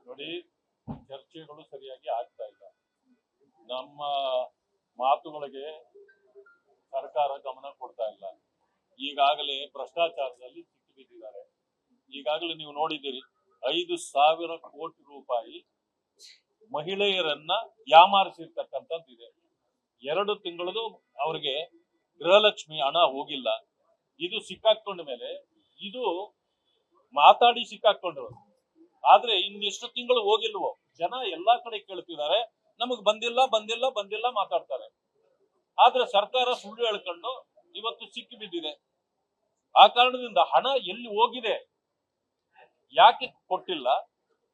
ನೋಡಿ, ಚರ್ಚೆಗಳು ಸರಿಯಾಗಿ ಆಗ್ತಾ ಇಲ್ಲ. ನಮ್ಮ ಮಾತುಗಳಿಗೆ ಸರ್ಕಾರ ಗಮನ ಕೊಡ್ತಾ ಇಲ್ಲ. ಈಗಾಗಲೇ ಭ್ರಷ್ಟಾಚಾರದಲ್ಲಿ ಸಿಕ್ಕಿಬಿದ್ದಿದ್ದಾರೆ. ಈಗಾಗಲೇ ನೀವು ನೋಡಿದ್ದೀರಿ, 5,000 ಕೋಟಿ ರೂಪಾಯಿ ಮಹಿಳೆಯರನ್ನ ಯಾಮಾರಿಸಿರ್ತಕ್ಕಂಥದ್ದಿದೆ. 2 ತಿಂಗಳದು ಅವ್ರಿಗೆ ಗೃಹಲಕ್ಷ್ಮಿ ಹಣ ಹೋಗಿಲ್ಲ. ಇದು ಸಿಕ್ಕಾಕೊಂಡ ಮೇಲೆ ಇದು ಮಾತಾಡಿ ಸಿಕ್ಕಾಕೊಂಡ್ರು. ಆದ್ರೆ ಇನ್ನೆಷ್ಟು ತಿಂಗಳು ಹೋಗಿಲ್ವೋ, ಜನ ಎಲ್ಲಾ ಕಡೆ ಕೇಳ್ತಿದ್ದಾರೆ, ನಮಗ್ ಬಂದಿಲ್ಲ ಬಂದಿಲ್ಲ ಬಂದಿಲ್ಲ ಮಾತಾಡ್ತಾರೆ. ಆದ್ರೆ ಸರ್ಕಾರ ಸುಳ್ಳು ಹೇಳ್ಕೊಂಡು ಇವತ್ತು ಸಿಕ್ಕಿ ಬಿದ್ದಿದೆ. ಆ ಕಾರಣದಿಂದ ಹಣ ಎಲ್ಲಿ ಹೋಗಿದೆ, ಯಾಕೆ ಕೊಟ್ಟಿಲ್ಲ,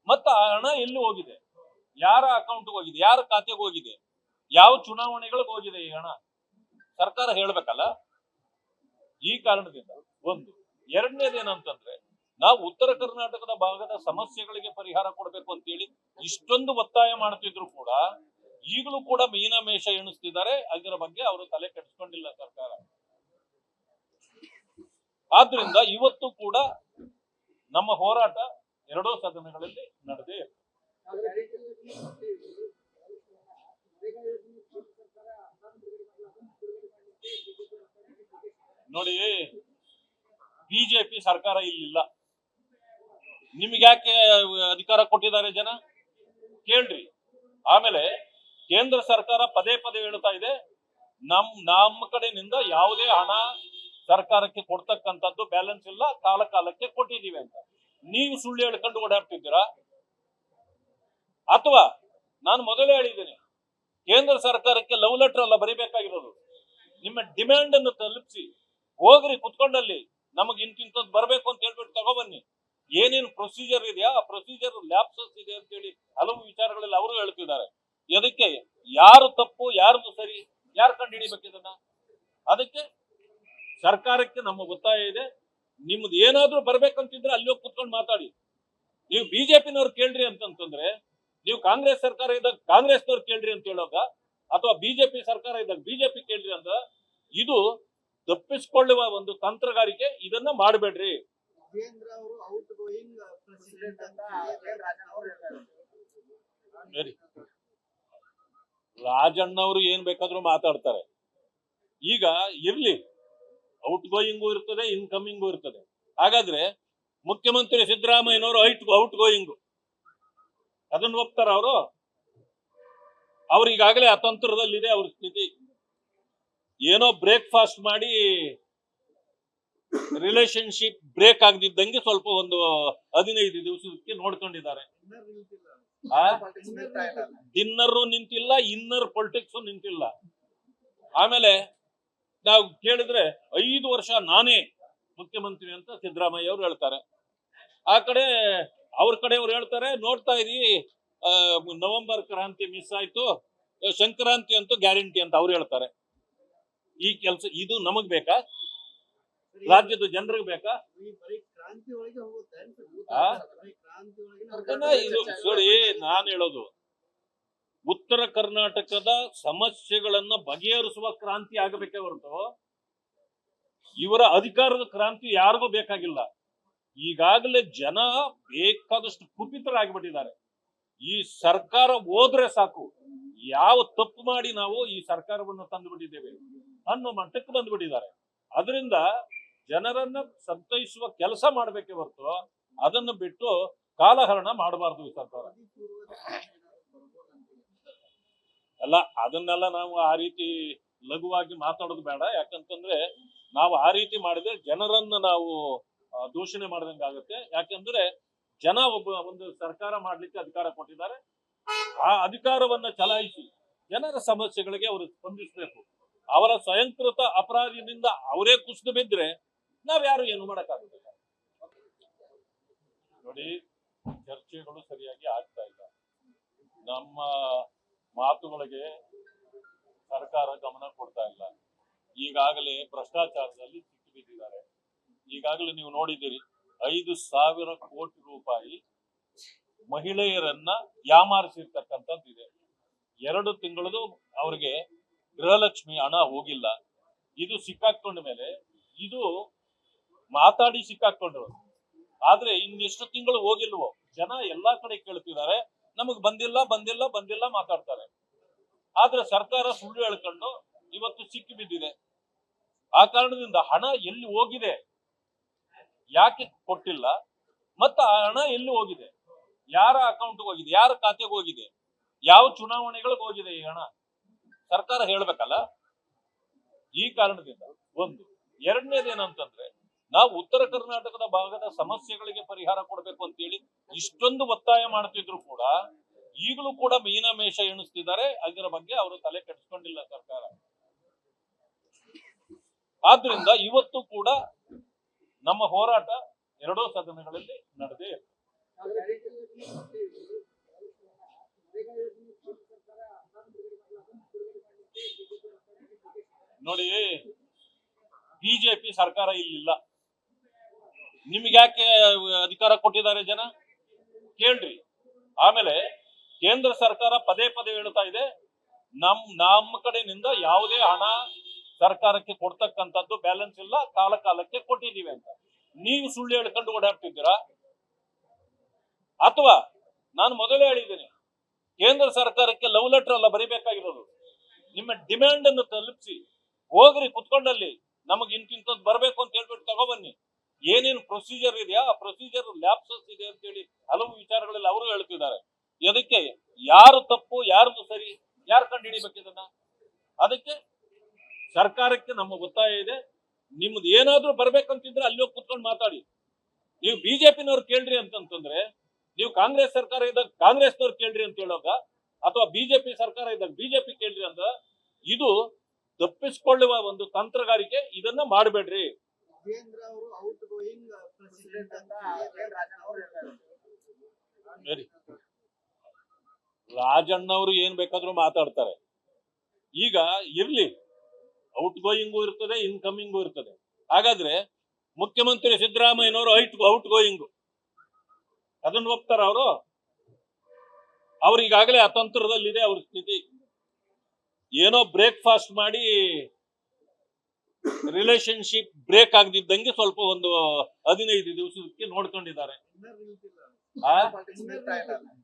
ಮತ್ತ ಆ ಹಣ ಎಲ್ಲಿ ಹೋಗಿದೆ, ಯಾರ ಅಕೌಂಟ್ ಹೋಗಿದೆ, ಯಾರ ಖಾತೆಗೆ ಹೋಗಿದೆ, ಯಾವ ಚುನಾವಣೆಗಳಿಗೆ ಹೋಗಿದೆ ಈ ಹಣ, ಸರ್ಕಾರ ಹೇಳ್ಬೇಕಲ್ಲ. ಈ ಕಾರಣದಿಂದ ಒಂದು. ಎರಡನೇದೇನಂತಂದ್ರೆ, ನಾವು ಉತ್ತರ ಕರ್ನಾಟಕದ ಭಾಗದ ಸಮಸ್ಯೆಗಳಿಗೆ ಪರಿಹಾರ ಕೊಡಬೇಕು ಅಂತೇಳಿ ಇಷ್ಟೊಂದು ಒತ್ತಾಯ ಮಾಡ್ತಿದ್ರು ಕೂಡ ಈಗಲೂ ಕೂಡ ಮೀನಮೇಷ ಎಣಿಸ್ತಿದ್ದಾರೆ. ಅದರ ಬಗ್ಗೆ ಅವರು ತಲೆ ಕೆಡಿಸ್ಕೊಂಡಿಲ್ಲ ಸರ್ಕಾರ. ಆದ್ರಿಂದ ಇವತ್ತು ಕೂಡ ನಮ್ಮ ಹೋರಾಟ ಎರಡೂ ಸದನಗಳಲ್ಲಿ ನಡೆದೇ ಇರ್ತದೆ. ನೋಡಿ, ಬಿಜೆಪಿ ಸರ್ಕಾರ ಇಲ್ಲಿಲ್ಲ. ನಿಮ್ಗೆ ಯಾಕೆ ಅಧಿಕಾರ ಕೊಟ್ಟಿದ್ದಾರೆ ಜನ ಕೇಳ್ರಿ. ಆಮೇಲೆ ಕೇಂದ್ರ ಸರ್ಕಾರ ಪದೇ ಪದೇ ಹೇಳ್ತಾ ಇದೆ, ನಮ್ಮ ಕಡೆಯಿಂದ ಯಾವುದೇ ಹಣ ಸರ್ಕಾರಕ್ಕೆ ಕೊಡ್ತಕ್ಕಂಥದ್ದು ಬ್ಯಾಲೆನ್ಸ್ ಇಲ್ಲ, ಕಾಲ ಕಾಲಕ್ಕೆ ಕೊಟ್ಟಿದ್ದೀವಿ ಅಂತ. ನೀವು ಸುಳ್ಳು ಹೇಳ್ಕೊಂಡು ಓಡಾಡ್ತಿದ್ದೀರಾ? ಅಥವಾ ನಾನು ಮೊದಲೇ ಹೇಳಿದ್ದೀನಿ, ಕೇಂದ್ರ ಸರ್ಕಾರಕ್ಕೆ ಲವ್ ಲೆಟರ್ ಅಲ್ಲ ಬರಿಬೇಕಾಗಿರೋದು, ನಿಮ್ಮ ಡಿಮ್ಯಾಂಡ್ ಅನ್ನು ತಲುಪಿಸಿ ಹೋಗ್ರಿ, ಕುತ್ಕೊಂಡಲ್ಲಿ ನಮಗ್ ಇಂತಿಂತದ್ದು ಬರ್ಬೇಕು ಅಂತ ಹೇಳ್ಬಿಟ್ಟು ತಗೊಬನ್ನಿ. ಏನೇನು ಪ್ರೊಸೀಜರ್ ಇದೆಯಾ ಆ ಪ್ರೊಸೀಜರ್ ಲ್ಯಾಪ್ಸಸ್ ಇದೆ ಅಂತ ಹೇಳಿ ಹಲವು ವಿಚಾರಗಳಲ್ಲಿ ಅವರು ಹೇಳ್ತಿದ್ದಾರೆ. ಅದಕ್ಕೆ ಯಾರು ತಪ್ಪು ಯಾರ್ದು ಸರಿ, ಯಾರು ಕಂಡು ಹಿಡಿಬೇಕು ಇದನ್ನ? ಅದಕ್ಕೆ ಸರ್ಕಾರಕ್ಕೆ ನಮ್ಮ ಒತ್ತಾಯ ಇದೆ, ನಿಮ್ದು ಏನಾದ್ರೂ ಬರ್ಬೇಕಂತಿದ್ರೆ ಅಲ್ಲಿ ಹೋಗಿ ಕುತ್ಕೊಂಡು ಮಾತಾಡಿ. ನೀವು ಬಿಜೆಪಿನವ್ರು ಕೇಳ್ರಿ ಅಂತಂತಂದ್ರೆ, ನೀವು ಕಾಂಗ್ರೆಸ್ ಸರ್ಕಾರ ಇದ್ದಾಗ ಕಾಂಗ್ರೆಸ್ನವ್ರು ಕೇಳ್ರಿ ಅಂತ ಹೇಳೋಗ, ಅಥವಾ ಬಿಜೆಪಿ ಸರ್ಕಾರ ಇದ್ದಾಗ ಬಿಜೆಪಿ ಕೇಳ್ರಿ ಅಂತ, ಇದು ತಪ್ಪಿಸಿಕೊಳ್ಳುವ ಒಂದು ತಂತ್ರಗಾರಿಕೆ. ಇದನ್ನ ಮಾಡಬೇಡ್ರಿ. ರಾಜಣ್ಣವರು ಏನ್ ಬೇಕಾದ್ರೂ ಮಾತಾಡ್ತಾರೆ. ಈಗ ಇರ್ಲಿ, ಔಟ್ ಗೋಯಿಂಗು ಇರ್ತದೆ, ಇನ್ಕಮಿಂಗು ಇರ್ತದೆ. ಹಾಗಾದ್ರೆ ಮುಖ್ಯಮಂತ್ರಿ ಸಿದ್ದರಾಮಯ್ಯನವರು ಔಟ್ ಗೋಯಿಂಗು ಅದನ್ನ ಒಪ್ತಾರ ಅವರು? ಅವ್ರಿಗಾಗಲೇ ಅತಂತ್ರದಲ್ಲಿದೆ ಅವ್ರ ಸ್ಥಿತಿ. ಏನೋ ಬ್ರೇಕ್ಫಾಸ್ಟ್ ಮಾಡಿ ರಿಲೇಶನ್ಶಿಪ್ ಬ್ರೇಕ್ ಆಗದಿದ್ದಂಗೆ ಸ್ವಲ್ಪ ಒಂದು 15 ದಿವಸಕ್ಕೆ ನೋಡ್ಕೊಂಡಿದ್ದಾರೆ. ಡಿನ್ನರು ನಿಂತಿಲ್ಲ, ಇನ್ನರ್ ಪೊಲಿಟಿಕ್ಸ್ ನಿಂತಿಲ್ಲ. ಆಮೇಲೆ ನಾವು ಕೇಳಿದ್ರೆ 5 ವರ್ಷ ನಾನೇ ಮುಖ್ಯಮಂತ್ರಿ ಅಂತ ಸಿದ್ದರಾಮಯ್ಯ ಅವರು ಹೇಳ್ತಾರೆ. ಆ ಕಡೆ ಅವ್ರ ಕಡೆಯವ್ರು ಹೇಳ್ತಾರೆ, ನೋಡ್ತಾ ಇದೀವಿ ನವೆಂಬರ್ ಕ್ರಾಂತಿ ಮಿಸ್ ಆಯ್ತು, ಸಂಕ್ರಾಂತಿ ಅಂತೂ ಗ್ಯಾರಂಟಿ ಅಂತ ಅವ್ರು ಹೇಳ್ತಾರೆ. ಈ ಕೆಲಸ ಇದು ನಮಗ್ ಬೇಕಾ? ರಾಜ್ಯದ ಜನರಿಗೆ ಬೇಕಾ? ನೋಡಿ, ನಾನು ಹೇಳೋದು, ಉತ್ತರ ಕರ್ನಾಟಕದ ಸಮಸ್ಯೆಗಳನ್ನ ಬಗೆಹರಿಸುವ ಕ್ರಾಂತಿ ಆಗಬೇಕೇ ಹೊರತು ಇವರ ಅಧಿಕಾರದ ಕ್ರಾಂತಿ ಯಾರಿಗೂ ಬೇಕಾಗಿಲ್ಲ. ಈಗಾಗಲೇ ಜನ ಬೇಕಾದಷ್ಟು ಕುಪಿತರಾಗಿಬಿಟ್ಟಿದ್ದಾರೆ. ಈ ಸರ್ಕಾರ ಹೋದ್ರೆ ಸಾಕು, ಯಾವ ತಪ್ಪು ಮಾಡಿ ನಾವು ಈ ಸರ್ಕಾರವನ್ನು ತಂದು ಬಿಟ್ಟಿದ್ದೇವೆ ಅನ್ನೋ ಮಟ್ಟಕ್ಕೆ ಬಂದ್ಬಿಟ್ಟಿದ್ದಾರೆ. ಅದರಿಂದ ಜನರನ್ನ ಸಂತೈಸುವ ಕೆಲಸ ಮಾಡಬೇಕೇ ಹೊರತು ಅದನ್ನು ಬಿಟ್ಟು ಕಾಲಹರಣ ಮಾಡಬಾರ್ದು ಈ ಸರ್ಕಾರ. ಅಲ್ಲ, ಅದನ್ನೆಲ್ಲ ನಾವು ಆ ರೀತಿ ಲಘುವಾಗಿ ಮಾತಾಡೋದು ಬೇಡ. ಯಾಕಂತಂದ್ರೆ ನಾವು ಆ ರೀತಿ ಮಾಡಿದ್ರೆ ಜನರನ್ನ ನಾವು ದೂಷಣೆ ಮಾಡ್ದಂಗೆ ಆಗುತ್ತೆ. ಯಾಕಂದ್ರೆ ಜನ ಒಂದು ಸರ್ಕಾರ ಮಾಡ್ಲಿಕ್ಕೆ ಅಧಿಕಾರ ಕೊಟ್ಟಿದ್ದಾರೆ. ಆ ಅಧಿಕಾರವನ್ನ ಚಲಾಯಿಸಿ ಜನರ ಸಮಸ್ಯೆಗಳಿಗೆ ಅವರು ಸ್ಪಂದಿಸಬೇಕು. ಅವರ ಸ್ವಯಂಕೃತ ಅಪರಾಧದಿಂದ ಅವರೇ ಕುಸಿದು ಬಿದ್ರೆ ನಾವ್ಯಾರು ಏನು ಮಾಡಕ್ಕಾಗುದಿಲ್ಲ. ನೋಡಿ, ಚರ್ಚೆಗಳು ಸರಿಯಾಗಿ ಆಗ್ತಾ ಇಲ್ಲ. ನಮ್ಮ ಮಾತುಗಳಿಗೆ ಸರ್ಕಾರ ಗಮನ ಕೊಡ್ತಾ ಇಲ್ಲ. ಈಗಾಗಲೇ ಭ್ರಷ್ಟಾಚಾರದಲ್ಲಿ ಸಿಕ್ಕಿಬಿದ್ದಿದ್ದಾರೆ. ಈಗಾಗಲೇ ನೀವು ನೋಡಿದ್ದೀರಿ, 5,000 ಕೋಟಿ ರೂಪಾಯಿ ಮಹಿಳೆಯರನ್ನ ಯಾಮಾರಿಸಿರ್ತಕ್ಕಂಥದ್ದಿದೆ. 2 ತಿಂಗಳದು ಅವ್ರಿಗೆ ಗೃಹಲಕ್ಷ್ಮಿ ಹಣ ಹೋಗಿಲ್ಲ. ಇದು ಸಿಕ್ಕಾಕೊಂಡ ಮೇಲೆ ಇದು ಮಾತಾಡಿ ಸಿಕ್ಕಾಕೊಂಡ್ರು. ಆದ್ರೆ ಇನ್ನೆಷ್ಟು ತಿಂಗಳು ಹೋಗಿಲ್ವೋ, ಜನ ಎಲ್ಲಾ ಕಡೆ ಕೇಳ್ತಿದ್ದಾರೆ, ನಮಗ್ ಬಂದಿಲ್ಲ ಬಂದಿಲ್ಲ ಬಂದಿಲ್ಲ ಮಾತಾಡ್ತಾರೆ. ಆದ್ರೆ ಸರ್ಕಾರ ಸುಳ್ಳು ಹೇಳ್ಕೊಂಡು ಇವತ್ತು ಸಿಕ್ಕಿ ಬಿದ್ದಿದೆ. ಆ ಕಾರಣದಿಂದ ಹಣ ಎಲ್ಲಿ ಹೋಗಿದೆ, ಯಾಕೆ ಕೊಟ್ಟಿಲ್ಲ, ಮತ್ತೆ ಆ ಹಣ ಎಲ್ಲಿ ಹೋಗಿದೆ, ಯಾರ ಅಕೌಂಟ್ ಹೋಗಿದೆ, ಯಾರ ಖಾತೆಗೆ ಹೋಗಿದೆ, ಯಾವ ಚುನಾವಣೆಗಳಿಗೆ ಹೋಗಿದೆ ಈ ಹಣ, ಸರ್ಕಾರ ಹೇಳ್ಬೇಕಲ್ಲ. ಈ ಕಾರಣದಿಂದ ಒಂದು. ಎರಡನೇದೇನಂತಂದ್ರೆ, ನಾವು ಉತ್ತರ ಕರ್ನಾಟಕದ ಭಾಗದ ಸಮಸ್ಯೆಗಳಿಗೆ ಪರಿಹಾರ ಕೊಡಬೇಕು ಅಂತೇಳಿ ಇಷ್ಟೊಂದು ಒತ್ತಾಯ ಮಾಡ್ತಿದ್ರು ಕೂಡ ಈಗಲೂ ಕೂಡ ಮೀನಮೇಷ ಎಣಿಸ್ತಿದ್ದಾರೆ. ಅದರ ಬಗ್ಗೆ ಅವರು ತಲೆ ಕೆಡಿಸ್ಕೊಂಡಿಲ್ಲ ಸರ್ಕಾರ. ಆದ್ರಿಂದ ಇವತ್ತು ಕೂಡ ನಮ್ಮ ಹೋರಾಟ ಎರಡೂ ಸದನಗಳಲ್ಲಿ ನಡೆದೇ ಇರ್ತದೆ. ನೋಡಿ, ಬಿಜೆಪಿ ಸರ್ಕಾರ ಇಲ್ಲಿಲ್ಲ, ನಿಮ್ಗೆ ಯಾಕೆ ಅಧಿಕಾರ ಕೊಟ್ಟಿದ್ದಾರೆ ಜನ ಕೇಳ್ರಿ. ಆಮೇಲೆ ಕೇಂದ್ರ ಸರ್ಕಾರ ಪದೇ ಪದೇ ಹೇಳ್ತಾ ಇದೆ, ನಮ್ಮ ಕಡೆಯಿಂದ ಯಾವುದೇ ಹಣ ಸರ್ಕಾರಕ್ಕೆ ಕೊಡ್ತಕ್ಕಂಥದ್ದು ಬ್ಯಾಲೆನ್ಸ್ ಇಲ್ಲ, ಕಾಲ ಕಾಲಕ್ಕೆ ಕೊಟ್ಟಿದ್ದೀವಿ ಅಂತ. ನೀವು ಸುಳ್ಳು ಹೇಳ್ಕೊಂಡು ಓಡಾಡ್ತಿದ್ದೀರಾ? ಅಥವಾ ನಾನು ಮೊದಲೇ ಹೇಳಿದ್ದೀನಿ, ಕೇಂದ್ರ ಸರ್ಕಾರಕ್ಕೆ ಲವ್ ಲೆಟರ್ ಅಲ್ಲ ಬರಿಬೇಕಾಗಿರೋದು, ನಿಮ್ಮ ಡಿಮ್ಯಾಂಡ್ ಅನ್ನು ತಲುಪಿಸಿ ಹೋಗ್ರಿ, ಕುತ್ಕೊಂಡಲ್ಲಿ ನಮಗ್ ಇಂತಿಂತದ್ದು ಬರ್ಬೇಕು ಅಂತ ಹೇಳ್ಬಿಟ್ಟು ತಗೊಬನ್ನಿ. ಏನೇನು ಪ್ರೊಸೀಜರ್ ಇದೆಯಾ ಆ ಪ್ರೊಸೀಜರ್ ಲ್ಯಾಪ್ಸಸ್ ಇದೆ ಅಂತ ಹೇಳಿ ಹಲವು ವಿಚಾರಗಳಲ್ಲಿ ಅವರು ಹೇಳ್ತಿದ್ದಾರೆ. ಅದಕ್ಕೆ ಯಾರು ತಪ್ಪು ಯಾರ್ದು ಸರಿ ಯಾರು ಕಂಡು ಹಿಡಿಬೇಕು ಇದನ್ನ? ಅದಕ್ಕೆ ಸರ್ಕಾರಕ್ಕೆ ನಮ್ಮ ಒತ್ತಾಯ ಇದೆ, ನಿಮ್ದು ಏನಾದ್ರೂ ಬರ್ಬೇಕಂತಿದ್ರೆ ಅಲ್ಲಿ ಹೋಗಿ ಕುತ್ಕೊಂಡು ಮಾತಾಡಿ. ನೀವು ಬಿಜೆಪಿನವ್ರು ಕೇಳ್ರಿ ಅಂತಂತಂದ್ರೆ, ನೀವು ಕಾಂಗ್ರೆಸ್ ಸರ್ಕಾರ ಇದ್ದಾಗ ಕಾಂಗ್ರೆಸ್ನವ್ರು ಕೇಳ್ರಿ ಅಂತ ಹೇಳೋಗ, ಅಥವಾ ಬಿಜೆಪಿ ಸರ್ಕಾರ ಇದ್ದಾಗ ಬಿಜೆಪಿ ಕೇಳ್ರಿ ಅಂತ, ಇದು ತಪ್ಪಿಸಿಕೊಳ್ಳುವ ಒಂದು ತಂತ್ರಗಾರಿಕೆ. ಇದನ್ನ ಮಾಡಬೇಡ್ರಿ. ರಾಜಣ್ಣವರು ಏನ್ ಬೇಕಾದ್ರೂ ಮಾತಾಡ್ತಾರೆ. ಈಗ ಇರ್ಲಿ, ಔಟ್ ಗೋಯಿಂಗು ಇರ್ತದೆ, ಇನ್ಕಮಿಂಗು ಇರ್ತದೆ. ಹಾಗಾದ್ರೆ ಮುಖ್ಯಮಂತ್ರಿ ಸಿದ್ದರಾಮಯ್ಯನವರು ಔಟ್ ಗೋಯಿಂಗು ಅದನ್ನ ಒಪ್ತಾರ ಅವರು? ಅವ್ರಿಗಾಗಲೇ ಅತಂತ್ರದಲ್ಲಿದೆ ಅವ್ರ ಸ್ಥಿತಿ. ಏನೋ ಬ್ರೇಕ್ಫಾಸ್ಟ್ ಮಾಡಿ ರಿಲೇಶನ್ಶಿಪ್ ಬ್ರೇಕ್ ಆಗದಿದ್ದಂಗೆ ಸ್ವಲ್ಪ ಒಂದು 15 ದಿವಸಕ್ಕೆ ನೋಡ್ಕೊಂಡಿದ್ದಾರೆ.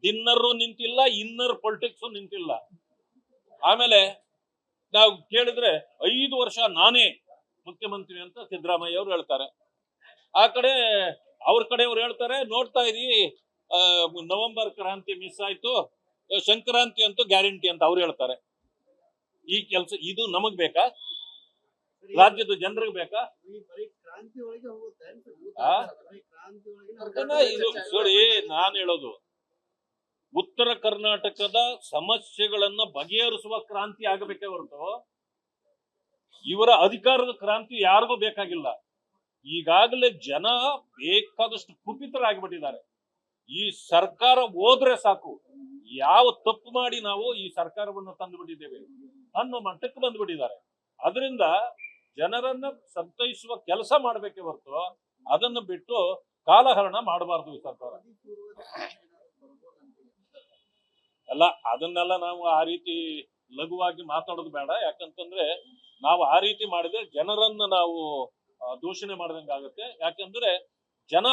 ಡಿನ್ನರ್ ನಿಂತಿಲ್ಲ, ಇನ್ನರ್ ಪೊಲಿಟಿಕ್ಸ್ ನಿಂತಿಲ್ಲ. ಆಮೇಲೆ ನಾವು ಕೇಳಿದ್ರೆ 5 ವರ್ಷ ನಾನೇ ಮುಖ್ಯಮಂತ್ರಿ ಅಂತ ಸಿದ್ದರಾಮಯ್ಯ ಅವರು ಹೇಳ್ತಾರೆ. ಆ ಕಡೆ ಅವ್ರ ಕಡೆಯವ್ರು ಹೇಳ್ತಾರೆ, ನೋಡ್ತಾ ಇದೀವಿ ನವೆಂಬರ್ ಕ್ರಾಂತಿ ಮಿಸ್ ಆಯ್ತು, ಸಂಕ್ರಾಂತಿ ಅಂತೂ ಗ್ಯಾರಂಟಿ ಅಂತ ಅವ್ರು ಹೇಳ್ತಾರೆ. ಈ ಕೆಲಸ ಇದು ನಮಗ್ ಬೇಕಾ? ರಾಜ್ಯದ ಜನರಿಗೆ ಬೇಕಾ? ಇದು ನೋಡಿ, ನಾನು ಹೇಳೋದು ಉತ್ತರ ಕರ್ನಾಟಕದ ಸಮಸ್ಯೆಗಳನ್ನ ಬಗೆಹರಿಸುವ ಕ್ರಾಂತಿ ಆಗಬೇಕೇ ಹೊರತು ಇವರ ಅಧಿಕಾರದ ಕ್ರಾಂತಿ ಯಾರಿಗೂ ಬೇಕಾಗಿಲ್ಲ. ಈಗಾಗಲೇ ಜನ ಬೇಕಾದಷ್ಟು ಕುಪಿತರಾಗಿಬಿಟ್ಟಿದ್ದಾರೆ. ಈ ಸರ್ಕಾರ ಹೋದ್ರೆ ಸಾಕು, ಯಾವ ತಪ್ಪು ಮಾಡಿ ನಾವು ಈ ಸರ್ಕಾರವನ್ನು ತಂದು ಬಿಟ್ಟಿದ್ದೇವೆ ಅನ್ನೋ ಮಟ್ಟಕ್ಕೆ ಬಂದ್ಬಿಟ್ಟಿದ್ದಾರೆ. ಅದರಿಂದ ಜನರನ್ನ ಸಂತೈಸುವ ಕೆಲಸ ಮಾಡ್ಬೇಕೆ ಹೊರತು ಅದನ್ನು ಬಿಟ್ಟು ಕಾಲಹರಣ ಮಾಡಬಾರ್ದು ಈ ಸರ್ಕಾರ. ಅಲ್ಲ, ಅದನ್ನೆಲ್ಲ ನಾವು ಆ ರೀತಿ ಲಘುವಾಗಿ ಮಾತಾಡೋದು ಬೇಡ. ಯಾಕಂತಂದ್ರೆ ನಾವು ಆ ರೀತಿ ಮಾಡಿದ್ರೆ ಜನರನ್ನ ನಾವು ದೂಷಣೆ ಮಾಡ್ದಂಗೆ ಆಗುತ್ತೆ. ಯಾಕಂದ್ರೆ ಜನ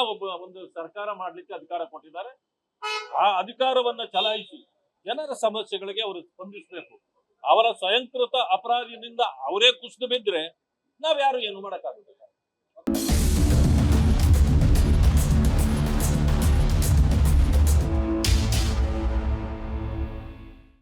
ಒಂದು ಸರ್ಕಾರ ಮಾಡ್ಲಿಕ್ಕೆ ಅಧಿಕಾರ ಕೊಟ್ಟಿದ್ದಾರೆ. ಆ ಅಧಿಕಾರವನ್ನ ಚಲಾಯಿಸಿ ಜನರ ಸಮಸ್ಯೆಗಳಿಗೆ ಅವರು ಸ್ಪಂದಿಸಬೇಕು. ಅವರ ಸ್ವಯಂಕೃತ ಅಪರಾಧದಿಂದ ಅವರೇ ಕುಸಿದು ಬಿದ್ರೆ ನಾವ್ಯಾರು ಏನು ಮಾಡಕ್ಕಾಗುತ್ತೆ?